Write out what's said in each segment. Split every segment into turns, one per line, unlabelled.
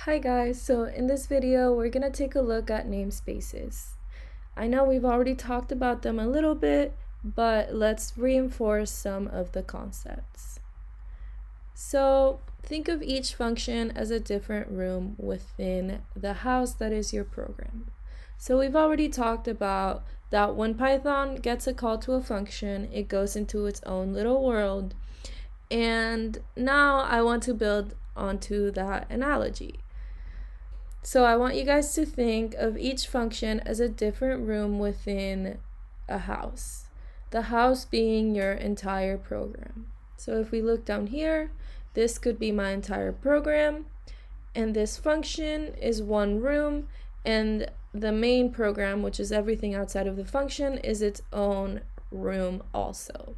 Hi guys, so in this video we're going to take a look at namespaces. I know we've already talked about them a little bit, but let's reinforce some of the concepts. So think of each function as a different room within the house that is your program. So we've already talked about that when Python gets a call to a function, it goes into its own little world. And now I want to build onto that analogy. So I want you guys to think of each function as a different room within a house. The house being your entire program. So if we look down here, this could be my entire program, and this function is one room, and the main program, which is everything outside of the function, is its own room also.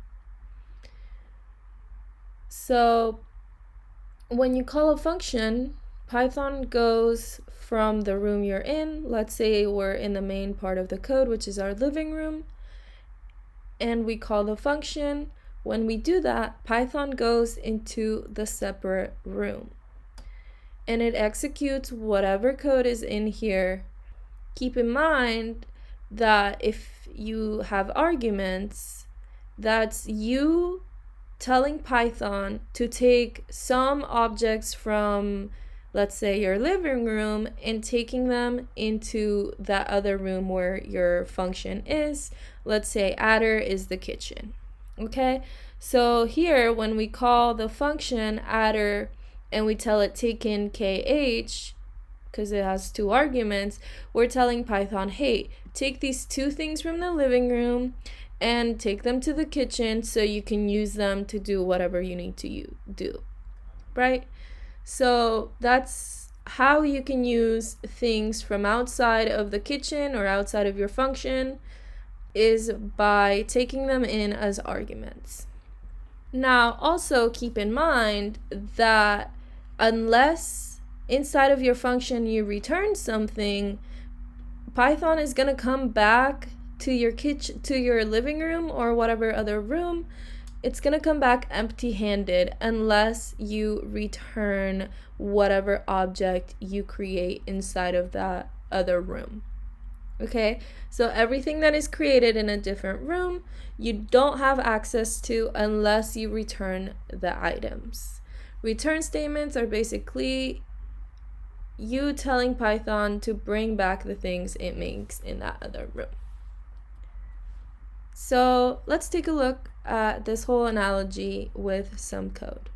So when you call a function, Python goes from the room you're in. Let's say we're in the main part of the code, which is our living room, and we call the function. When we do that, Python goes into the separate room and it executes whatever code is in here. Keep in mind that if you have arguments, that's you telling Python to take some objects from, let's say, your living room and taking them into that other room where your function is. Let's say adder is the kitchen. Okay, so here when we call the function adder and we tell it take in kh, because it has two arguments, we're telling Python, hey, take these two things from the living room and take them to the kitchen so you can use them to do whatever you need to do, right? So that's how you can use things from outside of the kitchen or outside of your function, is by taking them in as arguments. Now also keep in mind that unless inside of your function you return something, Python is going to come back to your kitchen, to your living room or whatever other room. It's going to come back empty-handed unless you return whatever object you create inside of that other room. Okay, so everything that is created in a different room, you don't have access to unless you return the items. Return statements are basically you telling Python to bring back the things it makes in that other room. So let's take a look at this whole analogy with some code.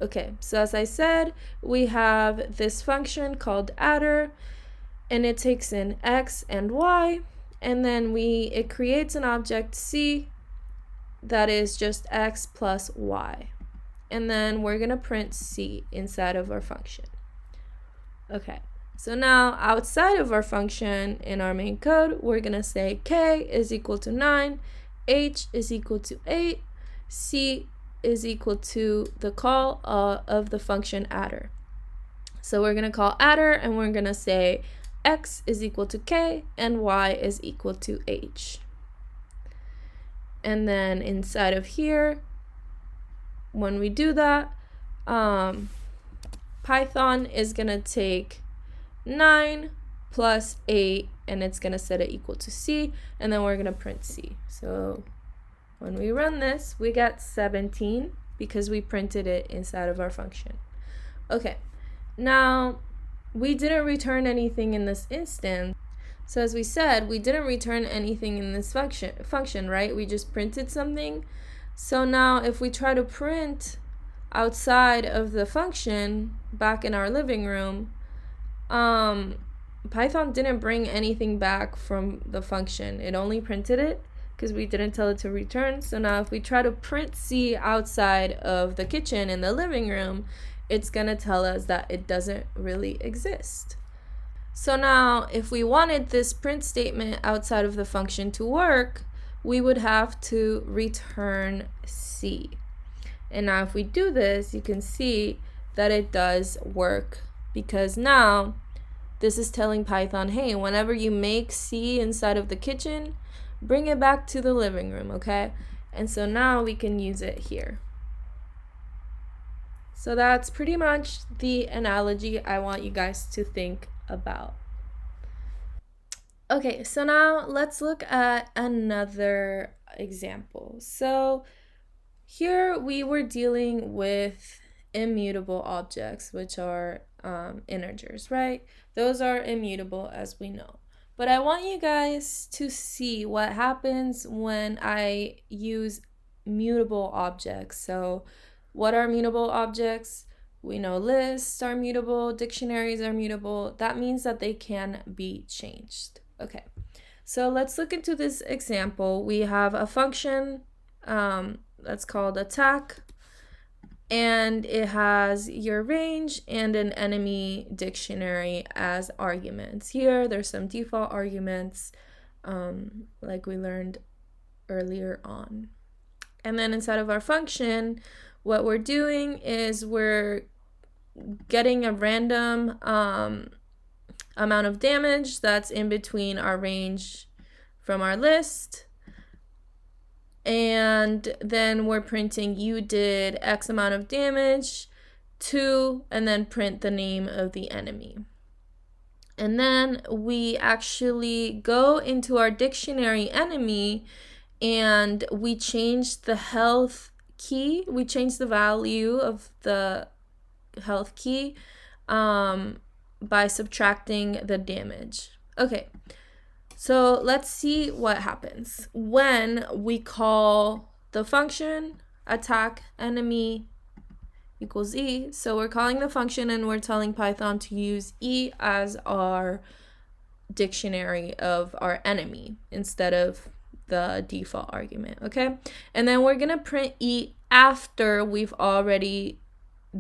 Okay, so as I said, we have this function called adder, and it takes in x and y, and then it creates an object c that is just x plus y, and then we're gonna print c inside of our function. Okay, so now outside of our function in our main code, we're gonna say k is equal to 9, h is equal to 8, c is equal to the call of the function adder. So we're gonna call adder and we're gonna say x is equal to k and y is equal to h. And then inside of here, when we do that, Python is gonna take 9 plus 8 and it's gonna set it equal to c, and then we're gonna print c. So when we run this, we got 17 because we printed it inside of our function. Okay, now we didn't return anything in this instance. So as we said, we didn't return anything in this function, right? We just printed something. So now if we try to print outside of the function back in our living room, Python didn't bring anything back from the function. It only printed it because we didn't tell it to return. So now if we try to print C outside of the kitchen in the living room, it's gonna tell us that it doesn't really exist. So now if we wanted this print statement outside of the function to work, we would have to return C. And now if we do this, you can see that it does work, because now this is telling Python, hey, whenever you make C inside of the kitchen, bring it back to the living room, okay? And so now we can use it here. So that's pretty much the analogy I want you guys to think about. Okay, so now let's look at another example. So here we were dealing with immutable objects, which are integers, right? Those are immutable, as we know. But I want you guys to see what happens when I use mutable objects. So what are mutable objects? We know lists are mutable, dictionaries are mutable. That means that they can be changed. Okay, so let's look into this example. We have a function that's called attack, and it has your range and an enemy dictionary as arguments. Here there's some default arguments like we learned earlier on. And then inside of our function, what we're doing is we're getting a random amount of damage that's in between our range from our list, and then we're printing you did X amount of damage to, and then print the name of the enemy. And then we actually go into our dictionary enemy and we change the health key. We change the value of the health key by subtracting the damage. Okay, so let's see what happens when we call the function attack enemy equals e. So we're calling the function and we're telling Python to use e as our dictionary of our enemy instead of the default argument, okay? And then we're gonna print e after we've already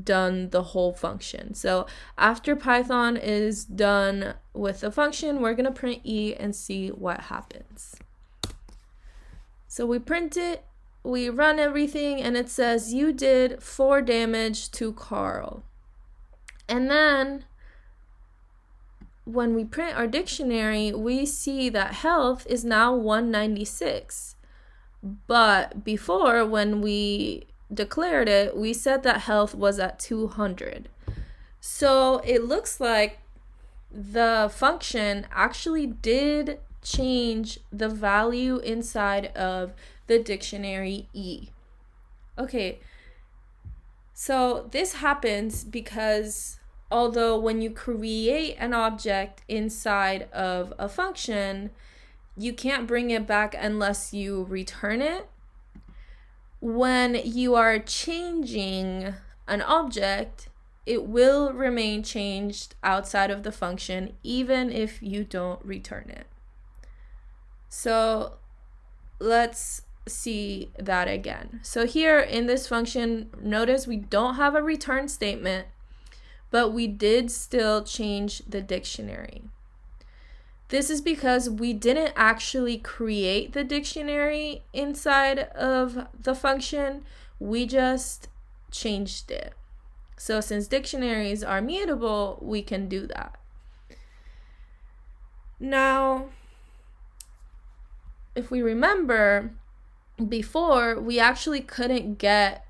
done the whole function. So after Python is done with the function, we're gonna print e and see what happens. So we print it, we run everything, and it says you did 4 damage to Carl. And then when we print our dictionary, we see that health is now 196. But before, when we declared it, we said that health was at 200. So it looks like the function actually did change the value inside of the dictionary e. Okay, so this happens because although when you create an object inside of a function, you can't bring it back unless you return it. When you are changing an object, it will remain changed outside of the function even if you don't return it. So let's see that again. So here in this function, notice we don't have a return statement, but we did still change the dictionary. This is because we didn't actually create the dictionary inside of the function, we just changed it. So since dictionaries are mutable, we can do that. Now, if we remember, before we actually couldn't get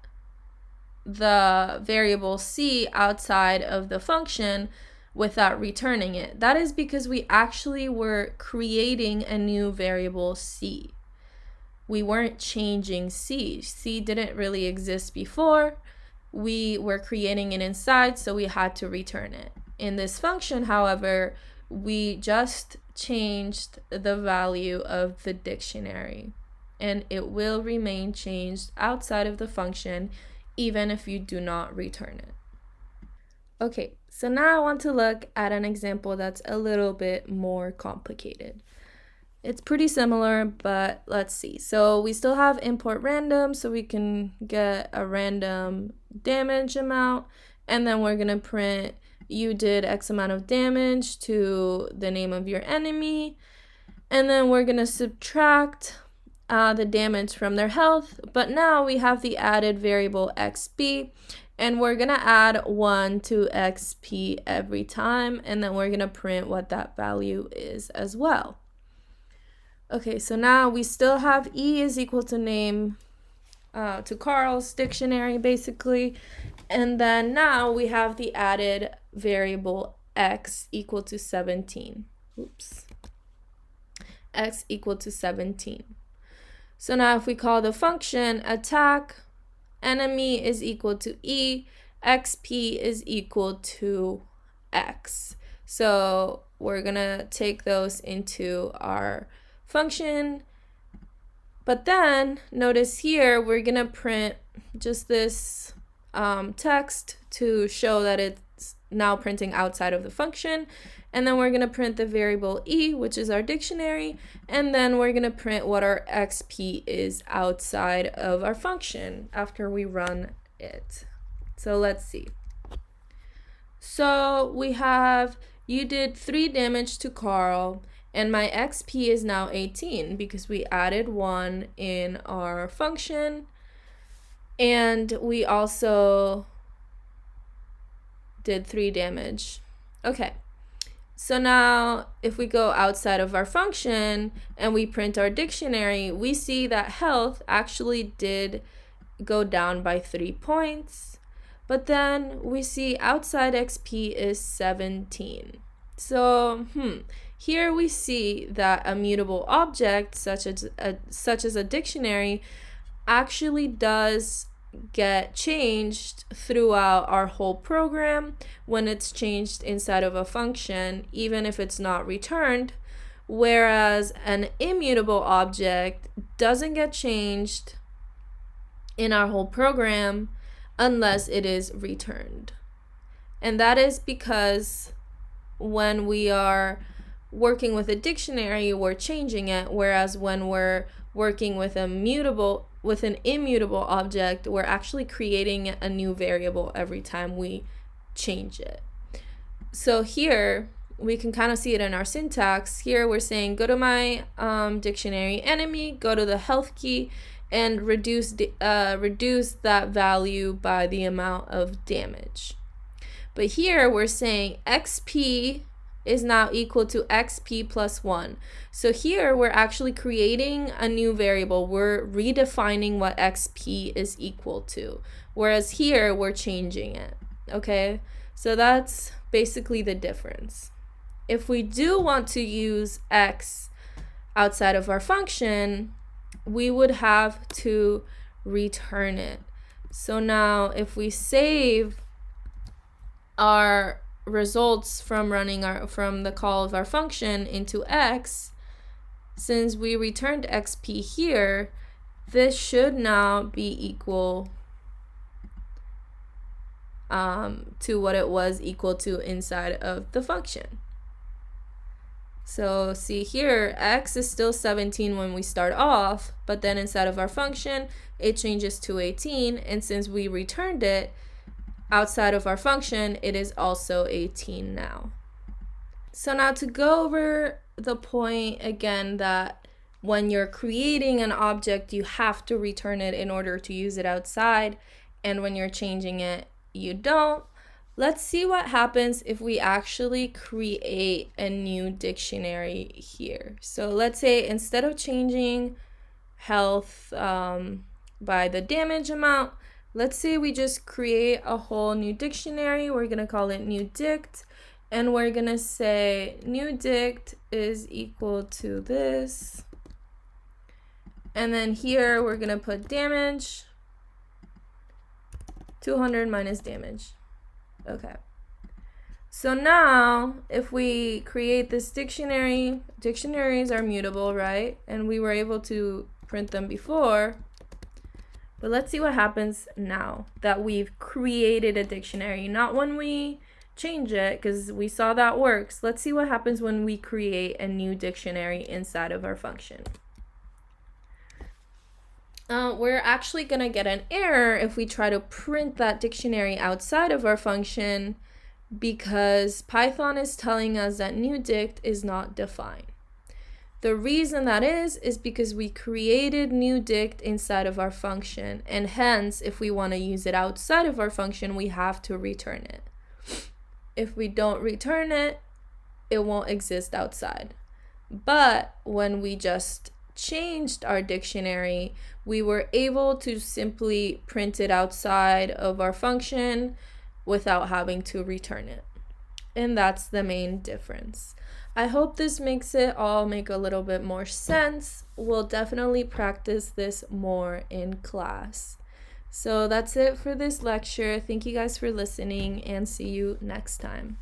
the variable c outside of the function without returning it. That is because we actually were creating a new variable c. We weren't changing c. C didn't really exist before. We were creating it inside, so we had to return it. In this function, however, we just changed the value of the dictionary, and it will remain changed outside of the function even if you do not return it. Okay, so now I want to look at an example that's a little bit more complicated. It's pretty similar, but let's see. So we still have import random, so we can get a random damage amount, and then we're gonna print you did X amount of damage to the name of your enemy, and then we're gonna subtract the damage from their health. But now we have the added variable xp, and we're gonna add 1 to xp every time, and then we're gonna print what that value is as well. Okay, so now we still have e is equal to name to Carl's dictionary basically, And then now we have the added variable x equal to 17. Oops. X equal to 17. So now if we call the function attack, enemy is equal to e, xp is equal to x. So we're gonna take those into our function. But then notice here we're gonna print just this text to show that it's now printing outside of the function. And then we're going to print the variable e, which is our dictionary. And then we're going to print what our xp is outside of our function after we run it. So let's see. So we have, you did 3 damage to Carl, and my xp is now 18 because we added 1 in our function. And we also did 3 damage. Okay, so now if we go outside of our function and we print our dictionary, we see that health actually did go down by 3 points. But then we see outside XP is 17. So here we see that a mutable object such as a dictionary actually does get changed throughout our whole program when it's changed inside of a function, even if it's not returned, whereas an immutable object doesn't get changed in our whole program unless it is returned. And that is because when we are working with a dictionary, we're changing it, whereas when we're working with an immutable object, we're actually creating a new variable every time we change it. So here we can kind of see it in our syntax. Here we're saying go to my dictionary enemy, go to the health key, and reduce that value by the amount of damage. But here we're saying XP is now equal to XP plus 1. So here we're actually creating a new variable. We're redefining what XP is equal to, whereas here we're changing it. Okay, so that's basically the difference. If we do want to use X outside of our function, we would have to return it. So now if we save our results from the call of our function into X, since we returned XP here, this should now be equal to what it was equal to inside of the function. So see here, X is still 17 when we start off, but then inside of our function it changes to 18, and since we returned it outside of our function, it is also 18 now. So now to go over the point again that when you're creating an object, you have to return it in order to use it outside, and when you're changing it, you don't. Let's see what happens if we actually create a new dictionary here. So let's say instead of changing health by the damage amount, let's say we just create a whole new dictionary. We're going to call it new dict, and we're going to say new dict is equal to this. And then here we're going to put damage, 200 minus damage. Okay. So now if we create this dictionary, dictionaries are mutable, right? And we were able to print them before. But let's see what happens now that we've created a dictionary. Not when we change it, because we saw that works. Let's see what happens when we create a new dictionary inside of our function. We're actually going to get an error if we try to print that dictionary outside of our function, because Python is telling us that new dict is not defined. The reason that is because we created new dict inside of our function, and hence if we want to use it outside of our function, we have to return it. If we don't return it, it won't exist outside. But when we just changed our dictionary, we were able to simply print it outside of our function without having to return it. And that's the main difference. I hope this makes it all make a little bit more sense. We'll definitely practice this more in class. So that's it for this lecture. Thank you guys for listening, and see you next time.